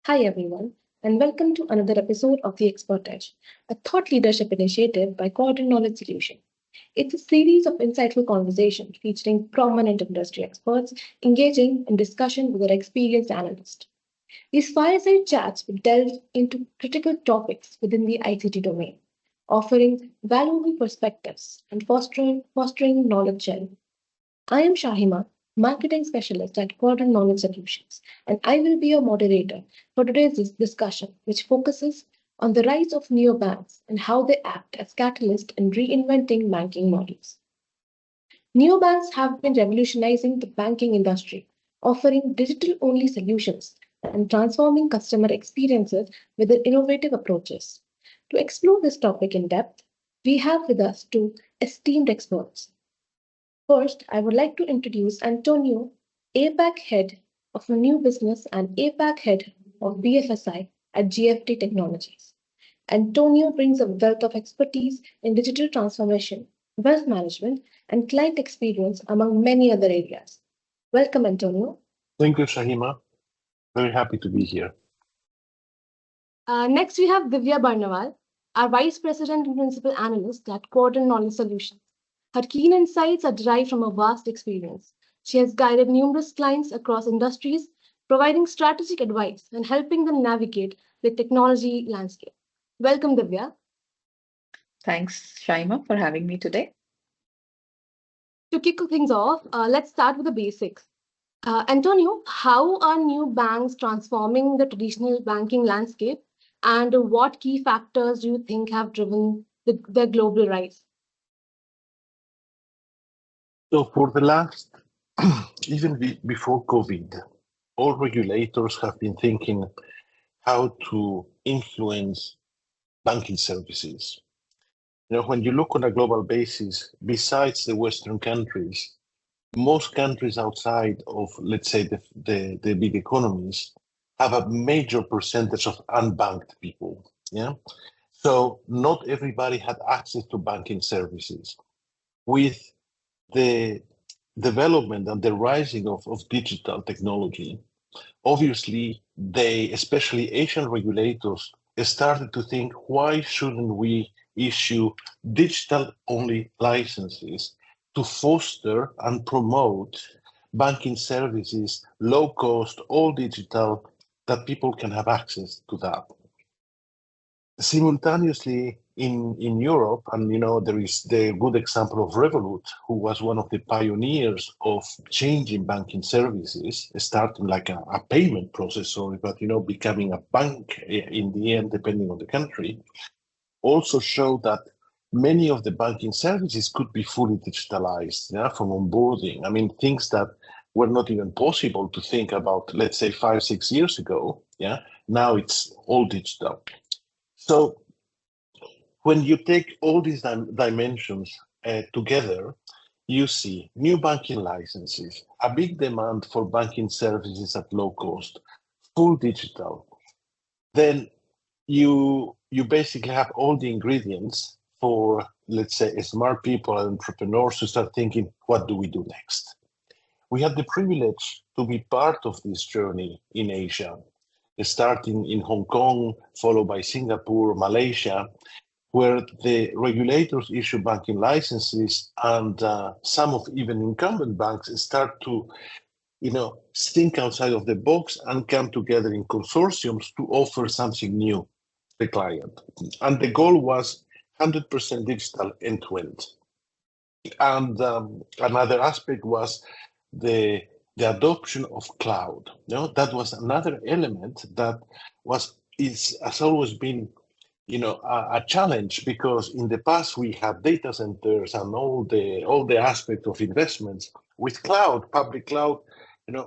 Hi, everyone, and welcome to another episode of The Expert Edge, a thought leadership initiative by Quadrant Knowledge Solutions. It's a series of insightful conversations featuring prominent industry experts engaging in discussion with their experienced analysts. These fireside chats will delve into critical topics within the ICT domain, offering valuable perspectives and fostering knowledge sharing. I am Shahima, Marketing Specialist at Quadrant Knowledge Solutions, and I will be your moderator for today's discussion, which focuses on the rise of neobanks and how they act as catalysts in reinventing banking models. Neobanks have been revolutionizing the banking industry, offering digital only solutions and transforming customer experiences with their innovative approaches. To explore this topic in depth, we have with us two esteemed experts. First, I would like to introduce Antonio, APAC Head of a New Business and APAC Head of BFSI at GFT Technologies. Antonio brings a wealth of expertise in digital transformation, wealth management, and client experience, among many other areas. Welcome, Antonio. Thank you, Shahima. Very happy to be here. Next, we have Divya Baranawal, our Vice President and Principal Analyst at Quadrant Knowledge Solutions. Her keen insights are derived from a vast experience. She has guided numerous clients across industries, providing strategic advice and helping them navigate the technology landscape. Welcome, Divya. Thanks, Shaima, for having me today. To kick things off, let's start with the basics. Antonio, how are new banks transforming the traditional banking landscape, and what key factors do you think have driven their global rise? So for the last, even before COVID, all regulators have been thinking how to influence banking services. When you look on a global basis, besides the Western countries, most countries outside of, let's say, the big economies have a major percentage of unbanked people. Yeah. So not everybody had access to banking services. With the development and the rising of digital technology, obviously they, especially Asian regulators, started to think, why shouldn't we issue digital-only licenses to foster and promote banking services, low cost, all digital, that people can have access to that. Simultaneously, in Europe, and there is the good example of Revolut, who was one of the pioneers of changing banking services, starting like a payment processor, but becoming a bank in the end, depending on the country, also showed that many of the banking services could be fully digitalized, from onboarding. I mean, things that were not even possible to think about, let's say 5-6 years ago. Now it's all digital. So when you take all these dimensions together, you see new banking licenses, a big demand for banking services at low cost, full digital. Then you basically have all the ingredients for, let's say, smart people and entrepreneurs to start thinking, what do we do next? We had the privilege to be part of this journey in Asia, starting in Hong Kong, followed by Singapore, Malaysia, where the regulators issue banking licenses, and some of even incumbent banks start to think outside of the box and come together in consortiums to offer something new to the client. And the goal was 100% digital end-to-end. And another aspect was the adoption of cloud. That was another element that has always been a challenge, because in the past we had data centers and all the aspect of investments. With cloud, public cloud,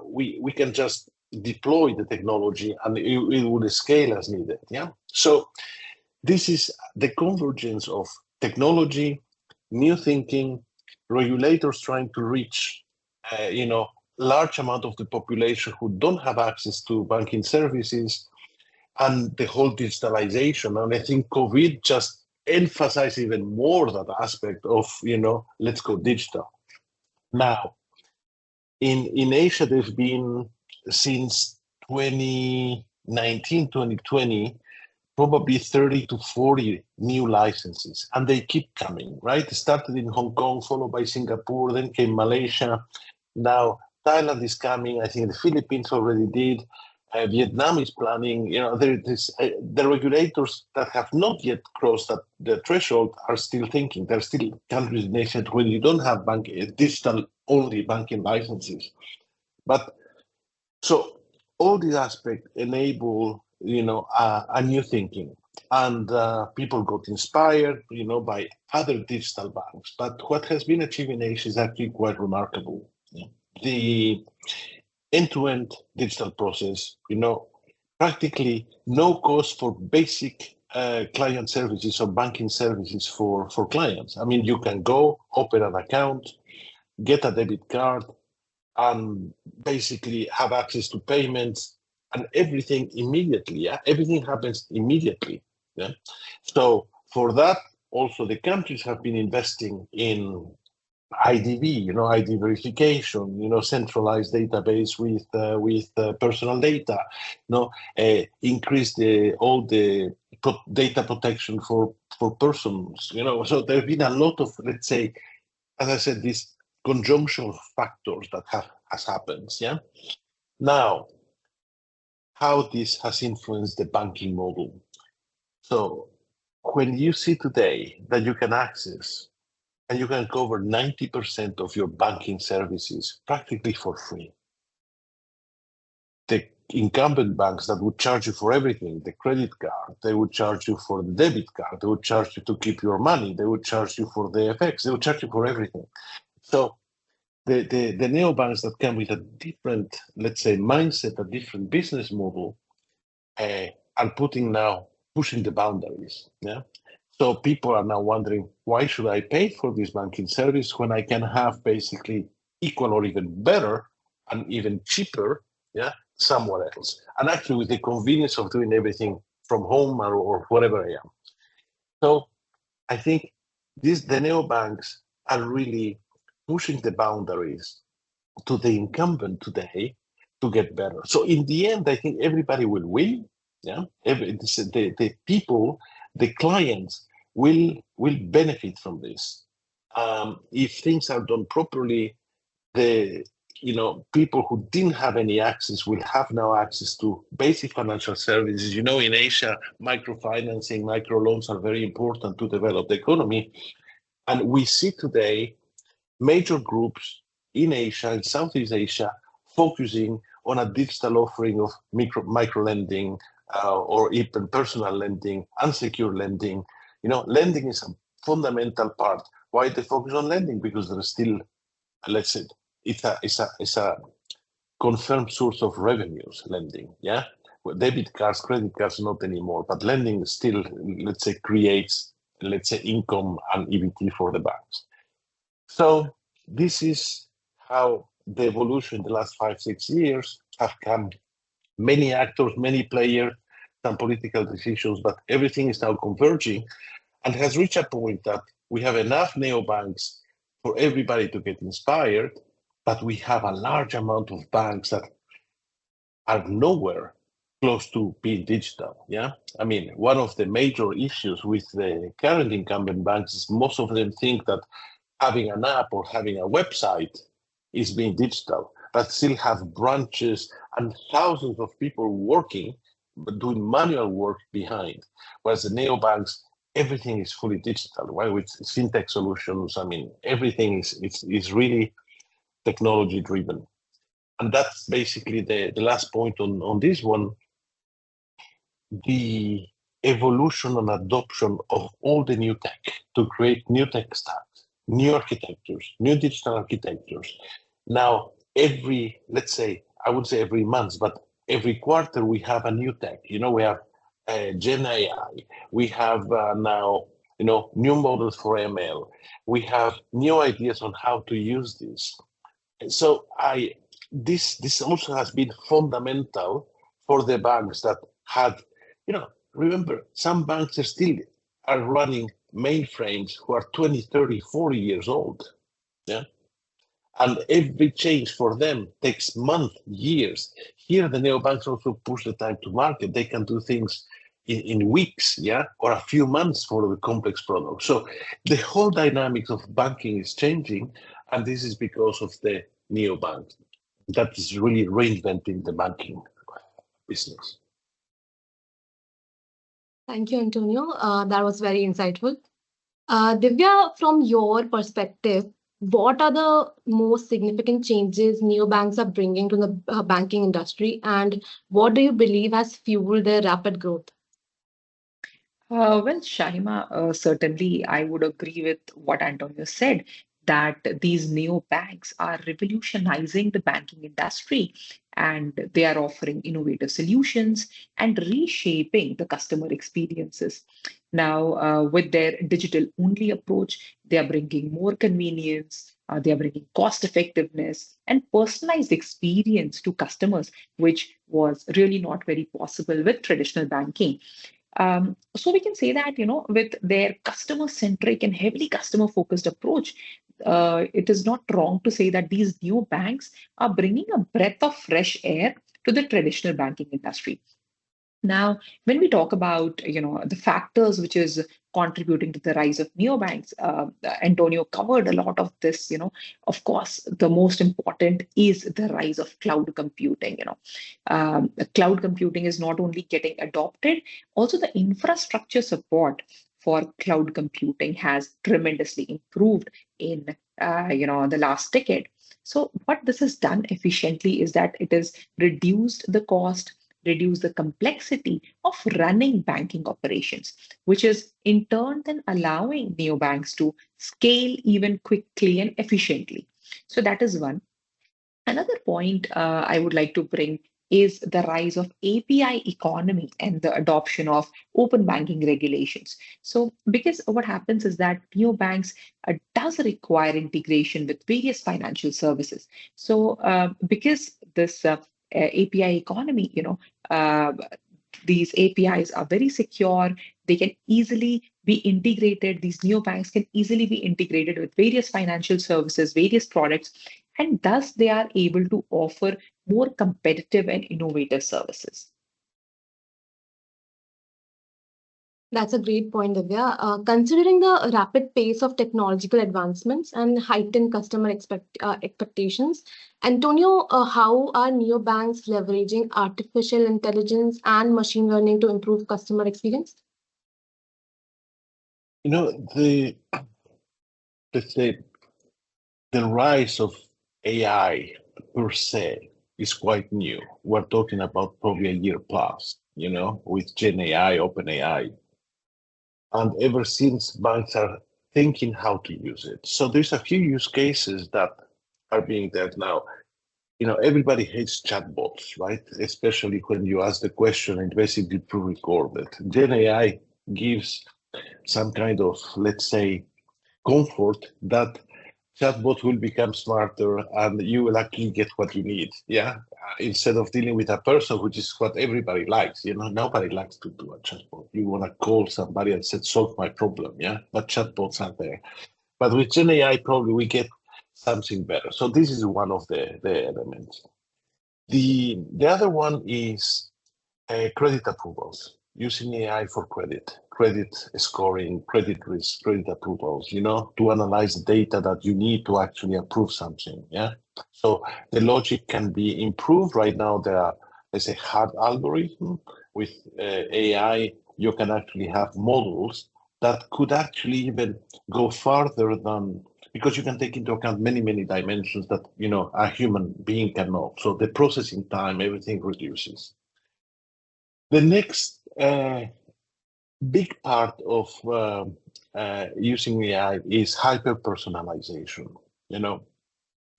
we can just deploy the technology and it will scale as needed. So this is the convergence of technology, new thinking, regulators trying to reach large amount of the population who don't have access to banking services, and the whole digitalization. And I think COVID just emphasized even more that aspect of, let's go digital. Now, in Asia, there's been since 2019, 2020, probably 30 to 40 new licenses, and they keep coming, right? It started in Hong Kong, followed by Singapore, then came Malaysia. Now Thailand is coming. I think the Philippines already did. Vietnam is planning. The regulators that have not yet crossed the threshold are still thinking. There are still countries in Asia where you don't have digital-only banking licenses. But so all these aspects enable, a new thinking, and people got inspired, by other digital banks. But what has been achieved in Asia is actually quite remarkable. The end-to-end digital process, practically no cost for basic client services or banking services for clients. I mean, you can go open an account, get a debit card, and basically have access to payments and everything immediately. Yeah, everything happens immediately. Yeah, so for that, also the countries have been investing in IDV, ID verification, centralized database with personal data, increase all the data protection for persons, So there's been a lot of, let's say, as I said, this conjunction of factors that has happened. Yeah. Now, how this has influenced the banking model. So when you see today that you can access and you can cover 90% of your banking services practically for free. The incumbent banks that would charge you for everything, the credit card, they would charge you for the debit card, they would charge you to keep your money, they would charge you for the FX, they would charge you for everything. So the neobanks that come with a different, let's say, mindset, a different business model, are pushing the boundaries. Yeah. So people are now wondering, why should I pay for this banking service when I can have basically equal or even better and even cheaper, somewhere else? And actually with the convenience of doing everything from home or wherever I am. So I think the neobanks are really pushing the boundaries to the incumbent today to get better. So in the end, I think everybody will win. Yeah, the people, the clients will benefit from this. If things are done properly, the people who didn't have any access will have now access to basic financial services. In Asia, microfinancing, microloans are very important to develop the economy. And we see today major groups in Asia and Southeast Asia focusing on a digital offering of micro lending, or even personal lending, unsecured lending. Lending is a fundamental part. Why they focus on lending? Because there is still, let's say, it's a confirmed source of revenues, lending. Yeah, well, debit cards, credit cards, not anymore, but lending still, let's say, creates, let's say, income and EBT for the banks. So this is how the evolution in the last 5-6 years have come. Many actors, many players, some political decisions, but everything is now converging and has reached a point that we have enough neobanks for everybody to get inspired, but we have a large amount of banks that are nowhere close to being digital. Yeah, I mean, one of the major issues with the current incumbent banks is most of them think that having an app or having a website is being digital, but still have branches and thousands of people working, but doing manual work behind. Whereas the neobanks, everything is fully digital, right? With fintech solutions, I mean, everything is really technology driven. And that's basically the last point on this one. The evolution and adoption of all the new tech to create new tech stacks, new architectures, new digital architectures. Now, let's say, I would say every month, but every quarter we have a new tech. We have Gen AI. We have now, new models for ML. We have new ideas on how to use this. So this also has been fundamental for the banks that had, remember, some banks are running mainframes who are 20, 30, 40 years old. Yeah. And every change for them takes months, years. Here, the neobanks also push the time to market. They can do things in weeks, yeah, or a few months for the complex product. So the whole dynamics of banking is changing, and this is because of the neobanks. That is really reinventing the banking business. Thank you, Antonio. That was very insightful. Divya, from your perspective, what are the most significant changes neobanks are bringing to the banking industry, and what do you believe has fueled their rapid growth? Well, Shahima, certainly I would agree with what Antonio said, that these neobanks are revolutionizing the banking industry and they are offering innovative solutions and reshaping the customer experiences. Now, with their digital only approach, they are bringing more convenience, they are bringing cost effectiveness and personalized experience to customers, which was really not very possible with traditional banking. So we can say that, with their customer centric and heavily customer focused approach, it is not wrong to say that these new banks are bringing a breath of fresh air to the traditional banking industry. Now, when we talk about the factors which is contributing to the rise of neobanks, Antonio covered a lot of this. Of course, the most important is the rise of cloud computing. Cloud computing is not only getting adopted, also the infrastructure support for cloud computing has tremendously improved in the last decade. So what this has done efficiently is that it has reduced the cost, reduce the complexity of running banking operations, which is in turn then allowing neobanks to scale even quickly and efficiently. So that is one. Another point I would like to bring is the rise of API economy and the adoption of open banking regulations. So, because what happens is that neobanks does require integration with various financial services. So, because this API economy, uh, these APIs are very secure. They can easily be integrated. These neobanks can easily be integrated with various financial services, various products, and thus they are able to offer more competitive and innovative services. That's a great point, Divya. Considering the rapid pace of technological advancements and heightened customer expectations, Antonio, how are neobanks leveraging artificial intelligence and machine learning to improve customer experience? You know, let's say the rise of AI per se is quite new. We're talking about probably a year plus, with Gen AI, Open AI. And ever since, banks are thinking how to use it. So there's a few use cases that are being there now. Everybody hates chatbots, right? Especially when you ask the question and basically pre-record it. Gen AI gives some kind of, let's say, comfort that chatbot will become smarter and you will actually get what you need. Yeah. Instead of dealing with a person, which is what everybody likes. Nobody likes to do a chatbot. You want to call somebody and say, solve my problem. Yeah. But chatbots are there. But with Gen AI, probably we get something better. So this is one of the elements. The other one is credit approvals, using AI for credit scoring, credit risk, credit approvals, to analyze the data that you need to actually approve something. Yeah. So the logic can be improved. Right now, there are, let's say, hard algorithm with AI. You can actually have models that could actually even go farther than, because you can take into account many, many dimensions that, a human being cannot. So the processing time, everything reduces. The next big part of using AI is hyper personalization.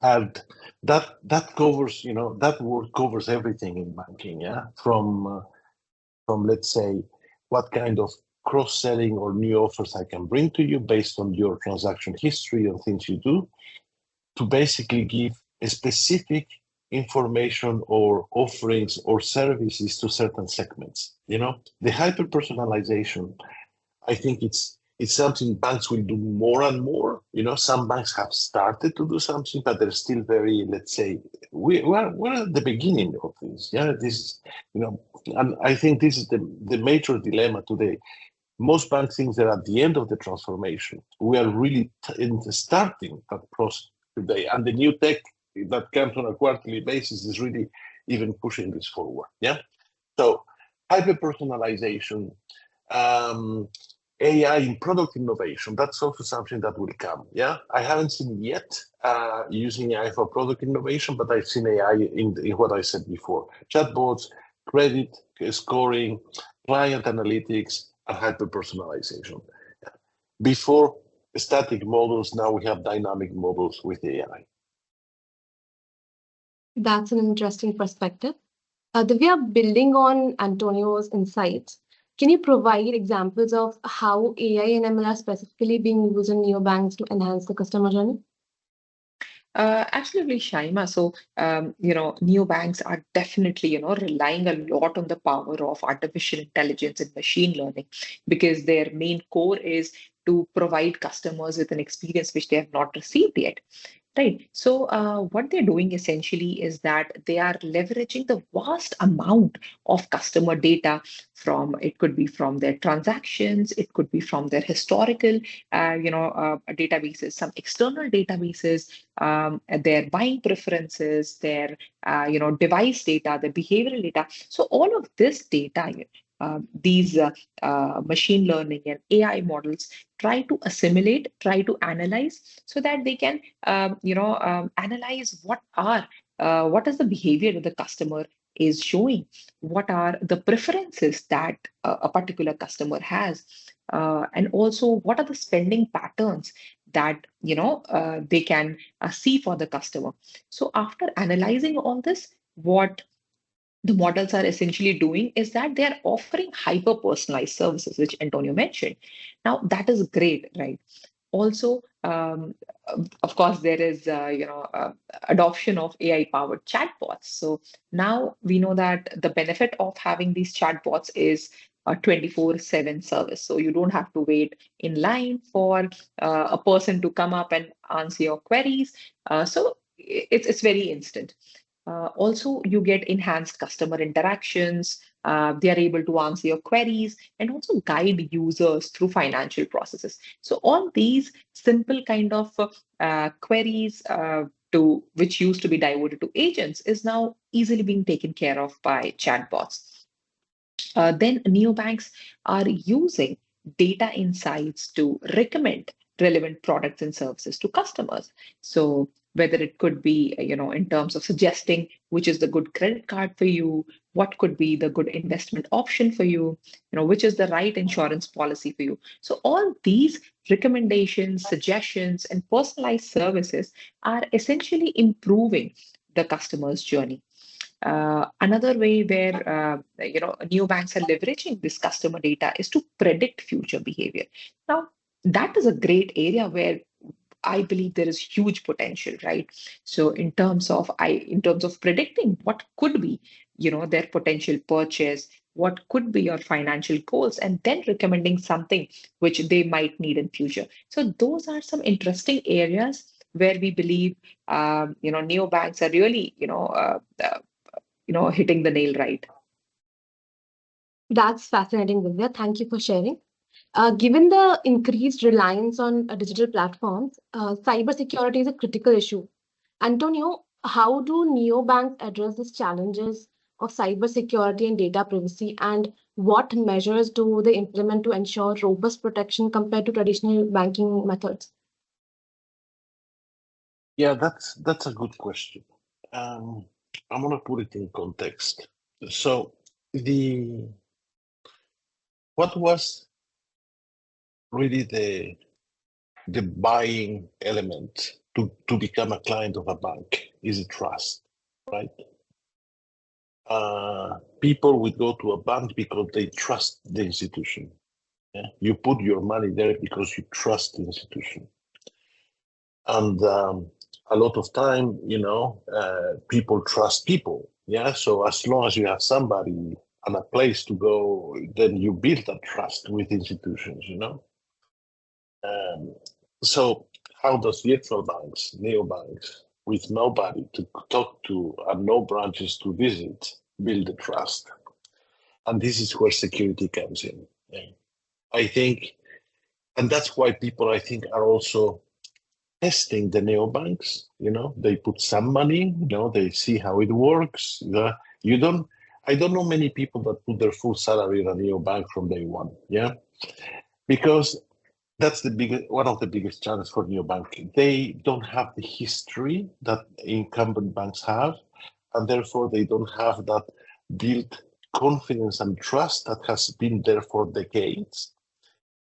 And that covers, that word covers everything in banking. Yeah, from let's say what kind of cross-selling or new offers I can bring to you based on your transaction history and things you do, to basically give a specific information or offerings or services to certain segments. The hyper personalization, I think It's something banks will do more and more. Some banks have started to do something, but they're still very, let's say, we're at the beginning of this. Yeah, this, and I think this is the major dilemma today. Most banks think they're at the end of the transformation. We are really starting that process today, and the new tech that comes on a quarterly basis is really even pushing this forward. Yeah. So hyper personalization, AI in product innovation, that's also something that will come. Yeah, I haven't seen yet using AI for product innovation, but I've seen AI in what I said before: chatbots, credit scoring, client analytics, and hyper personalization. Before static models, now we have dynamic models with AI. That's an interesting perspective. Divya, building on Antonio's insights, can you provide examples of how AI and ML are specifically being used in neobanks to enhance the customer journey? Absolutely, Shaima. So, neobanks are definitely, relying a lot on the power of artificial intelligence and machine learning because their main core is to provide customers with an experience which they have not received yet. Right. So, what they're doing essentially is that they are leveraging the vast amount of customer data from, it could be from their transactions, it could be from their historical, databases, some external databases, their buying preferences, their, device data, their behavioral data. So, all of this data, these machine learning and AI models try to assimilate, try to analyze so that they can analyze what is the behavior that the customer is showing, what are the preferences that a particular customer has, and also what are the spending patterns that they can see for the customer. So after analyzing all this, what the models are essentially doing is that they are offering hyper personalized services, which Antonio mentioned. Now that is great, right? Also, of course, there is adoption of AI powered chatbots. So now we know that the benefit of having these chatbots is a 24/7 service. So you don't have to wait in line for a person to come up and answer your queries. So it's very instant. Also, you get enhanced customer interactions. They are able to answer your queries and also guide users through financial processes. So all these simple kind of queries to which used to be diverted to agents is now easily being taken care of by chatbots. Then neobanks are using data insights to recommend relevant products and services to customers. So whether it could be, in terms of suggesting which is the good credit card for you, what could be the good investment option for you, which is the right insurance policy for you. So all these recommendations, suggestions, and personalized services are essentially improving the customer's journey. Another way where neobanks are leveraging this customer data is to predict future behavior. Now, that is a great area where I believe there is huge potential, right? So in terms of predicting what could be, their potential purchase, what could be your financial goals, and then recommending something which they might need in future. So those are some interesting areas where we believe, neobanks are really, hitting the nail right. That's fascinating, Divya. Thank you for sharing. Given the increased reliance on digital platforms, cybersecurity is a critical issue. Antonio, how do neobanks address these challenges of cybersecurity and data privacy, and what measures do they implement to ensure robust protection compared to traditional banking methods? Yeah, that's a good question. I'm gonna put it in context. So the what was really the buying element to become a client of a bank is trust, right? People would go to a bank because they trust the institution. Yeah? You put your money there because you trust the institution. And a lot of time, people trust people. Yeah. So as long as you have somebody and a place to go, then you build that trust with institutions. So how does virtual banks, neobanks, with nobody to talk to and no branches to visit, build the trust? And this is where security comes in. Yeah. I think, and that's why people, I think, are also testing the neobanks. They put some money, they see how it works. You don't, I don't know many people that put their full salary in a neobank from day one. Yeah. Because that's one of the biggest challenges for neobanking. They don't have the history that incumbent banks have, and therefore they don't have that built confidence and trust that has been there for decades.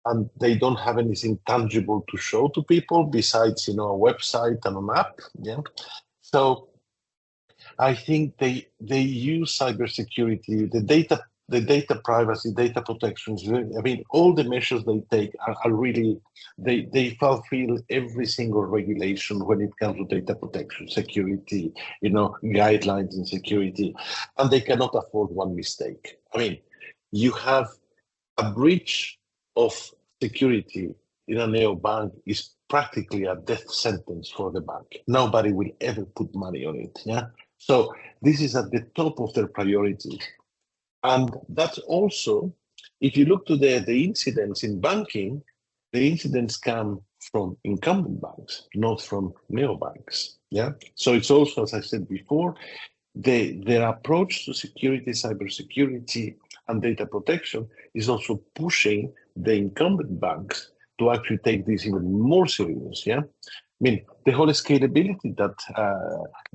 And they don't have anything tangible to show to people besides, a website and an app. Yeah. So I think they use cybersecurity, the data privacy, data protections. I mean, all the measures they take are really, they fulfill every single regulation when it comes to data protection, security, guidelines in security, and they cannot afford one mistake. I mean, you have a breach of security in a neobank is practically a death sentence for the bank. Nobody will ever put money on it. Yeah. So this is at the top of their priorities. And that's also, if you look to the incidents in banking, the incidents come from incumbent banks, not from neobanks. Yeah. So it's also, as I said before, their approach to security, cybersecurity, and data protection is also pushing the incumbent banks to actually take this even more serious. Yeah. I mean, the whole scalability that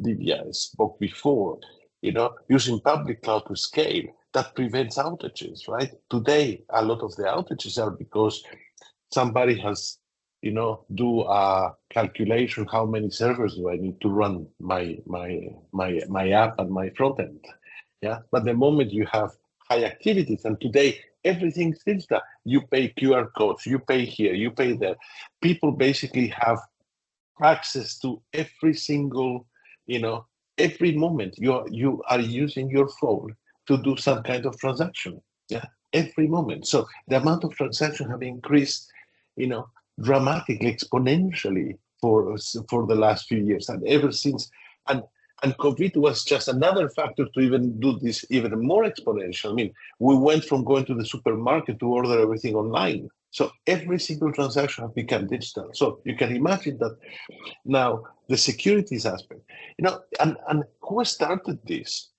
Divya spoke before, using public cloud to scale, that prevents outages, right? Today, a lot of the outages are because somebody has, do a calculation, how many servers do I need to run my app and my front end? Yeah. But the moment you have high activities, and today everything seems that you pay QR codes, you pay here, you pay there. People basically have access to every single, every moment you are using your phone to do some kind of transaction. Yeah, every moment. So the amount of transactions have increased, dramatically, exponentially for the last few years, and ever since. And COVID was just another factor to even do this even more exponential. I mean, we went from going to the supermarket to order everything online. So every single transaction has become digital. So you can imagine that now the securities aspect, and who started this?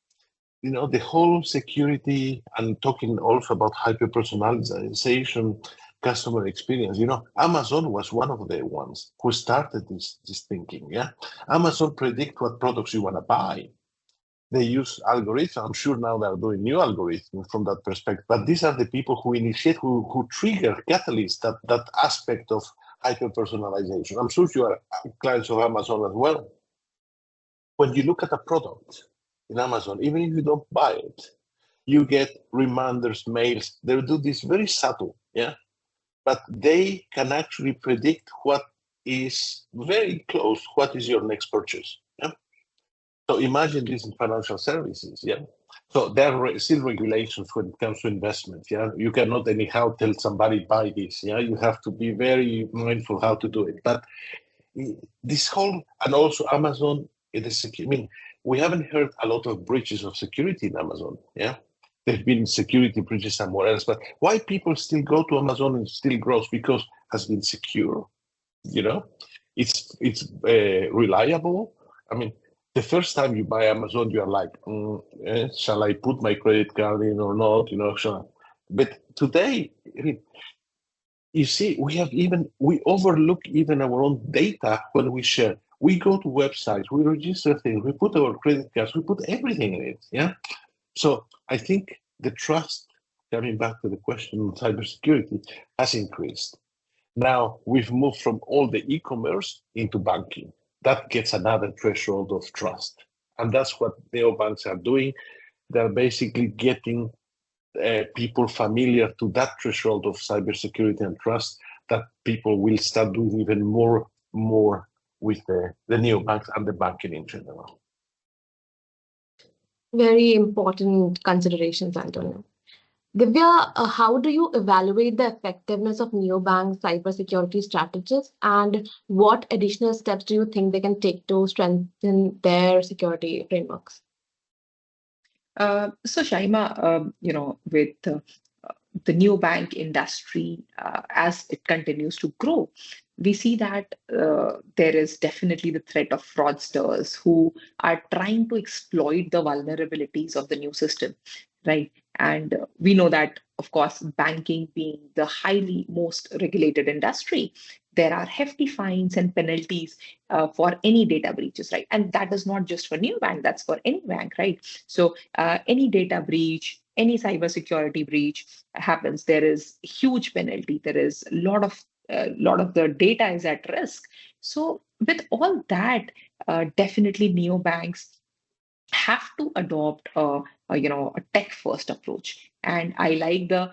The whole security, and talking also about hyper-personalization, customer experience. Amazon was one of the ones who started this thinking. Yeah, Amazon predict what products you want to buy. They use algorithms. I'm sure now they're doing new algorithms from that perspective. But these are the people who initiate, who trigger, catalyst that aspect of hyper-personalization. I'm sure you are clients of Amazon as well. When you look at a product in Amazon, even if you don't buy it, you get reminders, mails. They do this very subtle, yeah? But they can actually predict what is very close, what is your next purchase. Yeah? So imagine this in financial services. Yeah. So there are still regulations when it comes to investment. Yeah. You cannot anyhow tell somebody buy this. Yeah. You have to be very mindful how to do it. But this whole, and also Amazon, we haven't heard a lot of breaches of security in Amazon. Yeah. There've been security breaches somewhere else, but why people still go to Amazon and still grows? Because it has been secure, it's reliable. I mean, the first time you buy Amazon, you are like, shall I put my credit card in or not? But today, you see, we overlook even our own data when we share. We go to websites, we register things, we put our credit cards, we put everything in it. Yeah. So I think the trust, coming back to the question on cybersecurity, has increased. Now we've moved from all the e-commerce into banking. That gets another threshold of trust. And that's what neobanks are doing. They're basically getting people familiar to that threshold of cybersecurity and trust that people will start doing even more with the neobanks and the banking in general. Very important considerations, Antonio. Divya, how do you evaluate the effectiveness of neobank cybersecurity strategies, and what additional steps do you think they can take to strengthen their security frameworks? So Shaima, with the new bank industry, as it continues to grow, we see that there is definitely the threat of fraudsters who are trying to exploit the vulnerabilities of the new system, right? And we know that, of course, banking being the highly most regulated industry, there are hefty fines and penalties for any data breaches, right? And that is not just for new bank, that's for any bank, right? So any data breach, any cybersecurity breach happens, there is huge penalty. There is a lot of the data is at risk. So with all that, definitely neobanks have to adopt a tech first approach. And I like the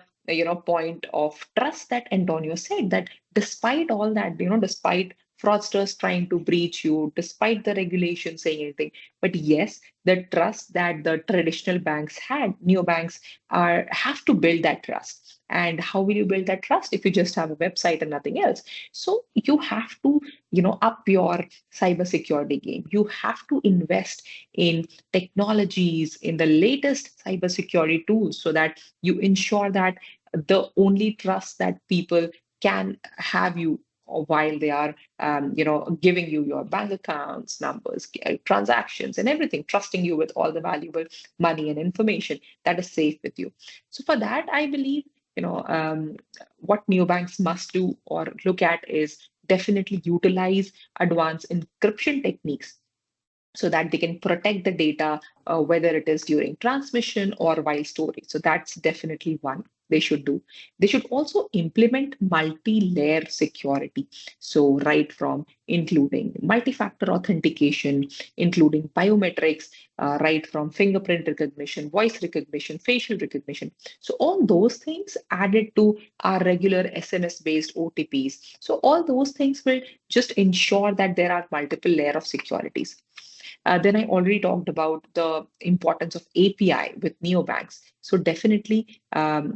point of trust that Antonio said, that despite all that, despite fraudsters trying to breach you, despite the regulation saying anything, but yes, the trust that the traditional banks had, neobanks are have to build that trust. And how will you build that trust if you just have a website and nothing else? So you have to up your cybersecurity game. You have to invest in technologies, in the latest cybersecurity tools, so that you ensure that the only trust that people can have you while they are giving you your bank accounts numbers, transactions and everything, trusting you with all the valuable money and information that is safe with you. So for that, I believe what neobanks must do or look at is definitely utilize advanced encryption techniques so that they can protect the data, whether it is during transmission or while storage. So that's definitely one they should do. They should also implement multi-layer security. So right from including multi-factor authentication, including biometrics, right from fingerprint recognition, voice recognition, facial recognition. So all those things added to our regular SMS-based OTPs. So all those things will just ensure that there are multiple layer of securities. Then I already talked about the importance of API with neobanks. So definitely, banks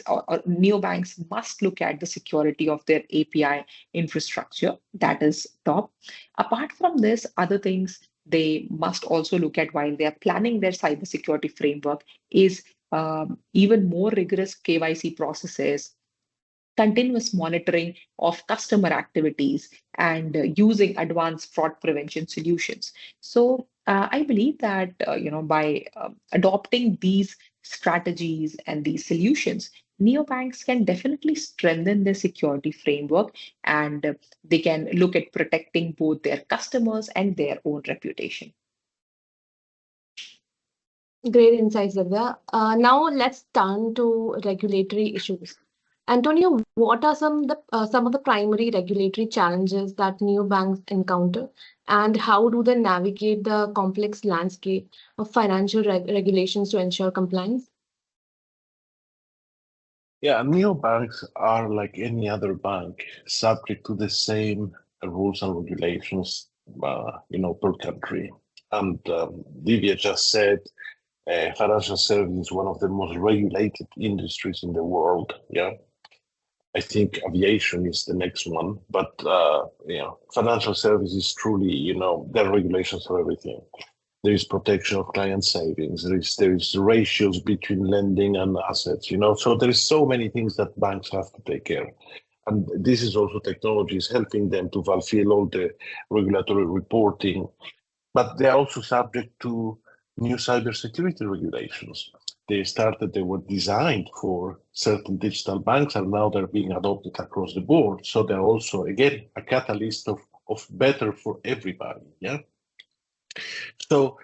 or neobanks must look at the security of their API infrastructure. That is top. Apart from this, other things they must also look at while they are planning their cybersecurity framework is even more rigorous KYC processes, continuous monitoring of customer activities, and using advanced fraud prevention solutions. So I believe that by adopting these strategies and these solutions, neobanks can definitely strengthen their security framework, and they can look at protecting both their customers and their own reputation. Great insights, Divya. Now let's turn to regulatory issues. Antonio, what are some of the primary regulatory challenges that new banks encounter, and how do they navigate the complex landscape of financial regulations to ensure compliance? Yeah, neobanks are like any other bank, subject to the same rules and regulations, per country. And Divya just said, financial services is one of the most regulated industries in the world. Yeah, I think aviation is the next one, but financial services truly, there are regulations for everything. There is protection of client savings. There is ratios between lending and assets. So there is so many things that banks have to take care. And this is also technology is helping them to fulfill all the regulatory reporting, but they are also subject to new cybersecurity regulations. They were designed for certain digital banks, and now they're being adopted across the board. So they're also, again, a catalyst of better for everybody. Yeah. So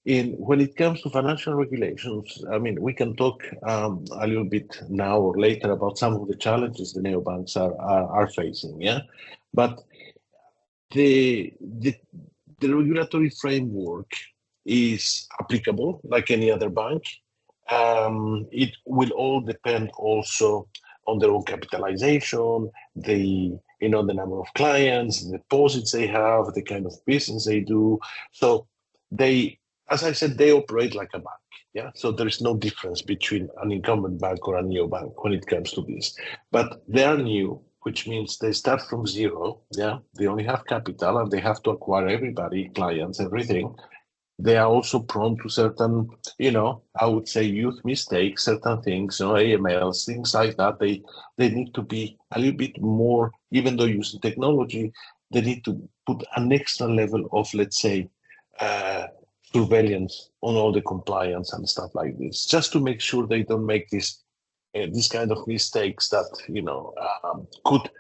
when it comes to financial regulations, I mean, we can talk a little bit now or later about some of the challenges the neobanks are facing. Yeah. But the, the the regulatory framework is applicable like any other bank. It will all depend also on their own capitalization, the number of clients, the deposits they have, the kind of business they do. So they as I said, they operate like a bank. Yeah, so there is no difference between an incumbent bank or a neobank when it comes to this. But they are new, which means they start from zero. Yeah, they only have capital and they have to acquire everybody, clients, everything. They are also prone to certain, I would say youth mistakes, certain things, AMLs, things like that. They need to be a little bit more, even though using technology, they need to put an extra level of, let's say, surveillance on all the compliance and stuff like this, just to make sure they don't make this kind of mistakes that could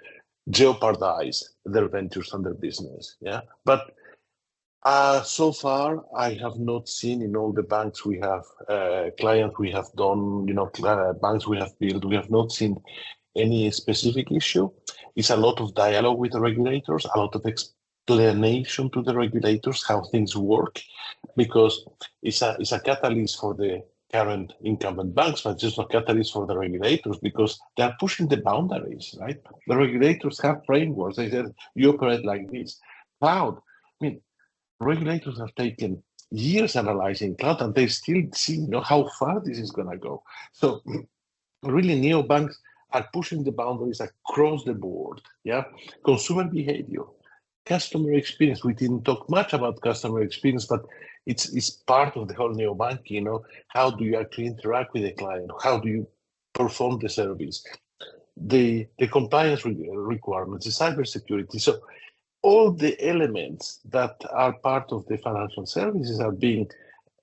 jeopardize their ventures and their business. Yeah, but so far, I have not seen in all the banks we have, clients we have done, banks we have built, we have not seen any specific issue. It's a lot of dialogue with the regulators, a lot of explanation to the regulators how things work, because it's a catalyst for the current incumbent banks, but it's also a catalyst for the regulators because they're pushing the boundaries, right? The regulators have frameworks. They said, you operate like this. Cloud, I mean, regulators have taken years analyzing cloud and they still see how far this is going to go. So really neobanks are pushing the boundaries across the board. Yeah, consumer behavior, customer experience. We didn't talk much about customer experience, but it's part of the whole neobanking. How do you actually interact with the client? How do you perform the service? The compliance requirements, the cybersecurity. So all the elements that are part of the financial services are being,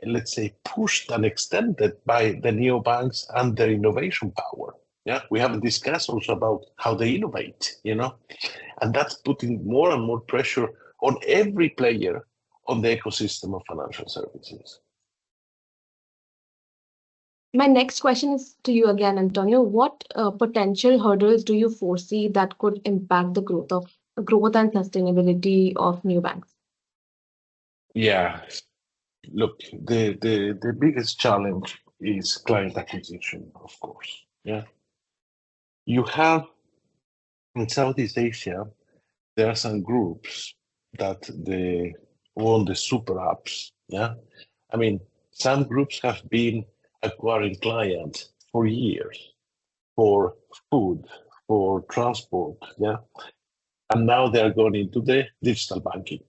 let's say, pushed and extended by the neobanks and their innovation power. Yeah, we haven't discussed also about how they innovate, and that's putting more and more pressure on every player on the ecosystem of financial services. My next question is to you again, Antonio. What potential hurdles do you foresee that could impact the growth and sustainability of new banks? Yeah, look, the biggest challenge is client acquisition, of course. Yeah, you have in Southeast Asia, there are some groups that they own the super apps. Yeah, I mean, some groups have been acquiring clients for years, for food, for transport. Yeah, and now they are going into the digital banking.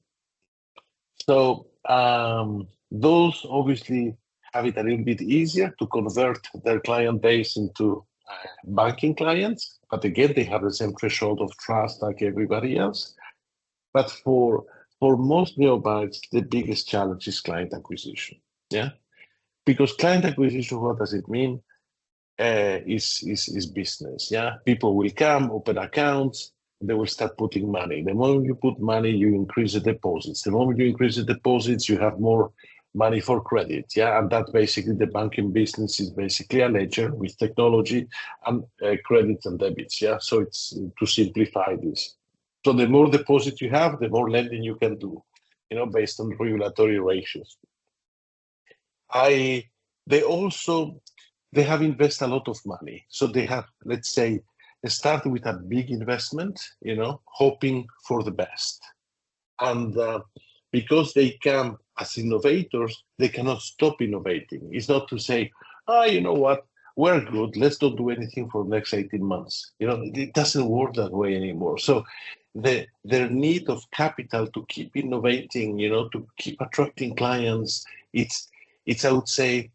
So those obviously have it a little bit easier to convert their client base into banking clients. But again, they have the same threshold of trust like everybody else. But for most neobanks, the biggest challenge is client acquisition. Yeah, because client acquisition, what does it mean? Is business. Yeah, people will come, open accounts, they will start putting money. The moment you put money, you increase the deposits. The moment you increase the deposits, you have more money for credit. Yeah, and that basically the banking business is basically a ledger with technology and credits and debits. Yeah, so it's to simplify this. So the more deposit you have, the more lending you can do, based on regulatory ratios. They have invested a lot of money. So they have, let's say, they started with a big investment, hoping for the best. And because they come as innovators, they cannot stop innovating. It's not to say, you know what, we're good, let's not do anything for the next 18 months. It doesn't work that way anymore. So their need of capital to keep innovating, to keep attracting clients, it's I would say,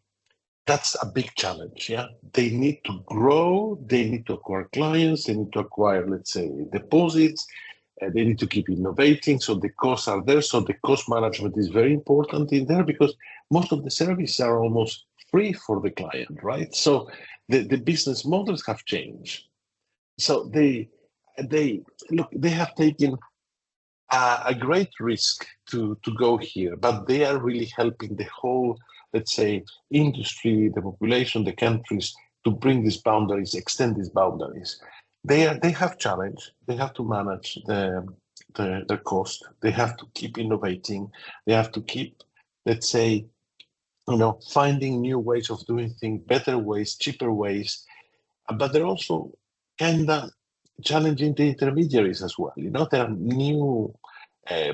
that's a big challenge. Yeah, they need to grow, they need to acquire clients, they need to acquire, let's say, deposits, they need to keep innovating. So the costs are there. So the cost management is very important in there because most of the services are almost free for the client, right? So the business models have changed. So they have taken a great risk to go here, but they are really helping the whole, let's say, industry, the population, the countries to bring these boundaries, extend these boundaries. They have challenge. They have to manage the cost. They have to keep innovating. They have to keep, let's say, finding new ways of doing things, better ways, cheaper ways. But they're also kind of challenging the intermediaries as well. There are new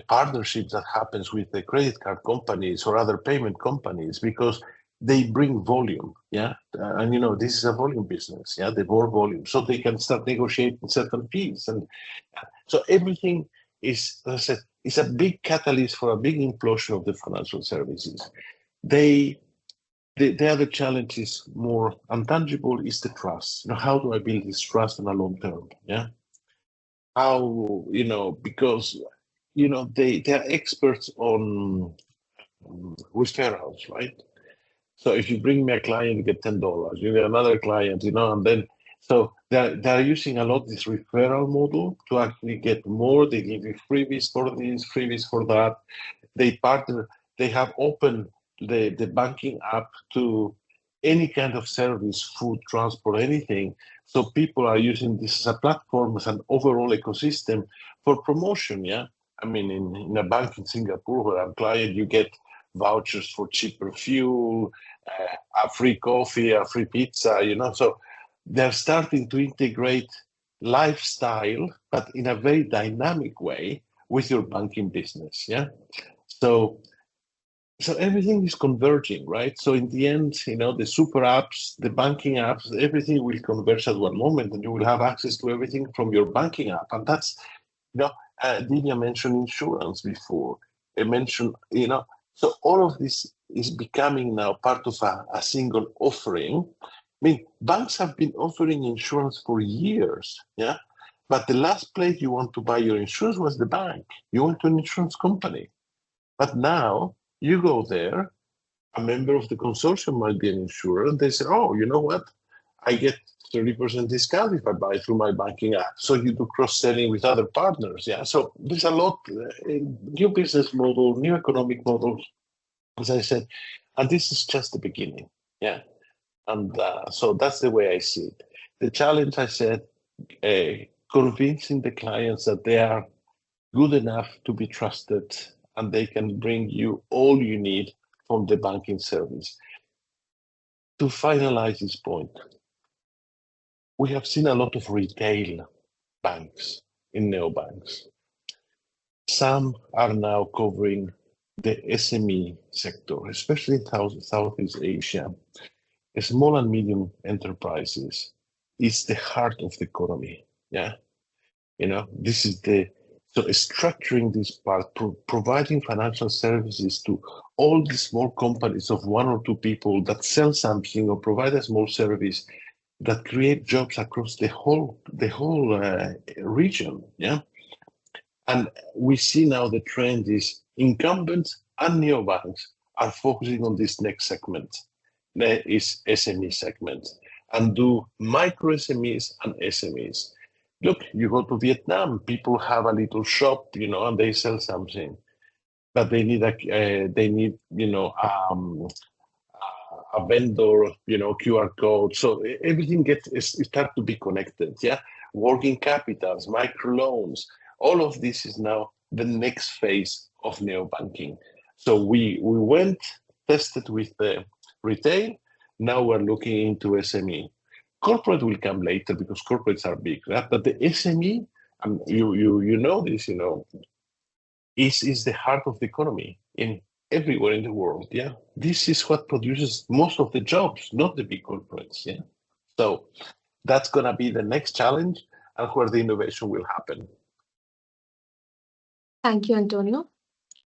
partnerships that happens with the credit card companies or other payment companies because they bring volume, yeah, and this is a volume business, yeah, the more volume, so they can start negotiating certain fees, and so everything is, as I said, is a big catalyst for a big implosion of the financial services. The other challenge is more intangible, is the trust. How do I build this trust on a long term? Yeah, how because they are experts on referrals, right? So if you bring me a client, you get $10. You get another client, and then so they're using a lot this referral model to actually get more. They give you freebies for this, freebies for that. They partner. They have opened the banking app to any kind of service, food, transport, anything. So people are using this as a platform, as an overall ecosystem for promotion. Yeah, I mean, in a bank in Singapore, where I'm client, you get vouchers for cheaper fuel, a free coffee, a free pizza, So they're starting to integrate lifestyle, but in a very dynamic way with your banking business. Yeah. So everything is converging, right? So in the end, the super apps, the banking apps, everything will converge at one moment, and you will have access to everything from your banking app. And that's, Divya mentioned insurance before. I mentioned, so all of this is becoming now part of a single offering. I mean, banks have been offering insurance for years, yeah? But the last place you want to buy your insurance was the bank. You went to an insurance company. But now you go there, a member of the consortium might be an insurer, and they say, oh, you know what? I get 30% discount if I buy through my banking app. So you do cross-selling with other partners. Yeah. So there's a lot, new business model, new economic model, as I said, and this is just the beginning. Yeah. And so that's the way I see it. The challenge, I said, convincing the clients that they are good enough to be trusted and they can bring you all you need from the banking service. To finalize this point, we have seen a lot of retail banks in neobanks. Some are now covering the SME sector, especially in Southeast Asia. Small and medium enterprises is the heart of the economy. Yeah, this is so structuring this part, providing financial services to all the small companies of one or two people that sell something or provide a small service that create jobs across the whole region. Yeah, and we see now the trend is incumbents and neobanks are focusing on this next segment, that is SME segment, and do micro SMEs and SMEs. Look, you go to Vietnam, people have a little shop, and they sell something, but they need a vendor, QR code. So everything start to be connected. Yeah, working capitals, micro loans, all of this is now the next phase of neobanking. So we went tested with the retail. Now we're looking into SME. Corporate will come later because corporates are big, right? But the SME, you know this, is the heart of the economy in everywhere in the world. Yeah, this is what produces most of the jobs, not the big corporates. Yeah, so that's gonna be the next challenge and where the innovation will happen. Thank you, Antonio.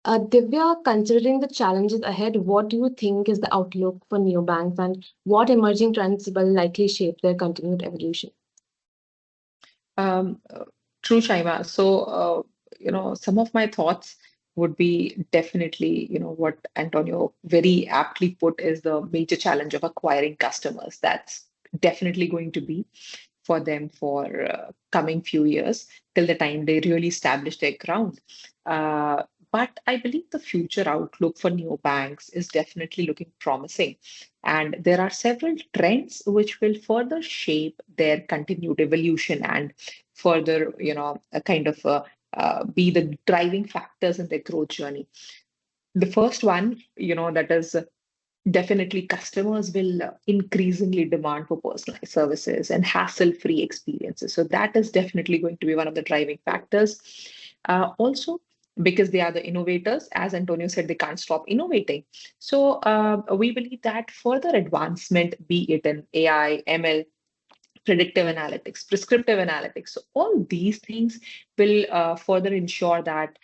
Divya, considering the challenges ahead, what do you think is the outlook for neobanks and what emerging trends will likely shape their continued evolution? Um, True, Shaima. So, some of my thoughts would be definitely, what Antonio very aptly put is the major challenge of acquiring customers. That's definitely going to be for them for coming few years till the time they really establish their ground. But I believe the future outlook for neobanks is definitely looking promising. And there are several trends which will further shape their continued evolution and further, be the driving factors in their growth journey. The first one, that is definitely customers will increasingly demand for personalized services and hassle-free experiences. So that is definitely going to be one of the driving factors. Also, because they are the innovators. As Antonio said, they can't stop innovating. So we believe that further advancement, be it in AI, ML, predictive analytics, prescriptive analytics. So all these things will further ensure that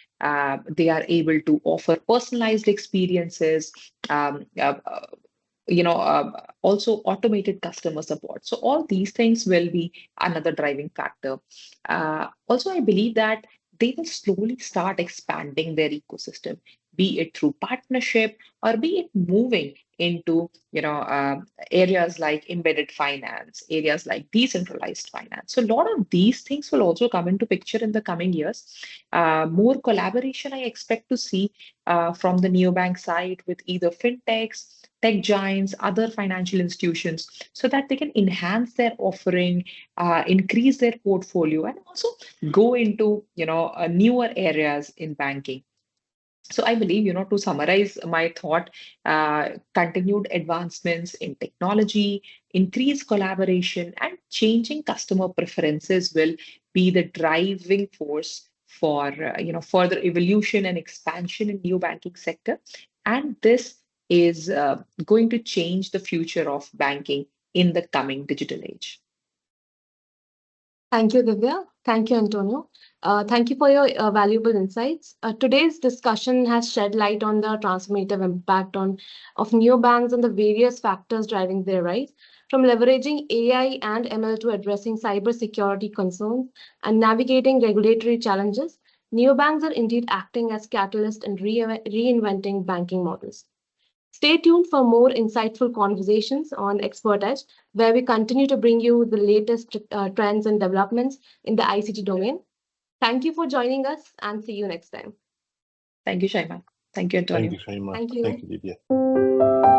they are able to offer personalized experiences, also automated customer support. So all these things will be another driving factor. Also, I believe that they will slowly start expanding their ecosystem, be it through partnership or be it moving into areas like embedded finance, areas like decentralized finance. So a lot of these things will also come into picture in the coming years. More collaboration I expect to see from the neobank side with either fintechs, tech giants, other financial institutions, so that they can enhance their offering, increase their portfolio, and also go into newer areas in banking. So I believe, to summarize my thought, continued advancements in technology, increased collaboration, and changing customer preferences will be the driving force for further evolution and expansion in new banking sector. And this is going to change the future of banking in the coming digital age. Thank you, Divya. Thank you, Antonio. Thank you for your valuable insights. Today's discussion has shed light on the transformative impact of neobanks and the various factors driving their rise, from leveraging AI and ML to addressing cybersecurity concerns and navigating regulatory challenges. Neobanks are indeed acting as catalysts in reinventing banking models. Stay tuned for more insightful conversations on Expert Edge, where we continue to bring you the latest trends and developments in the ICT domain. Thank you for joining us and see you next time. Thank you, Shaima. Thank you, Antonio. Thank you, Shahima. Thank you. Thank you, Divya.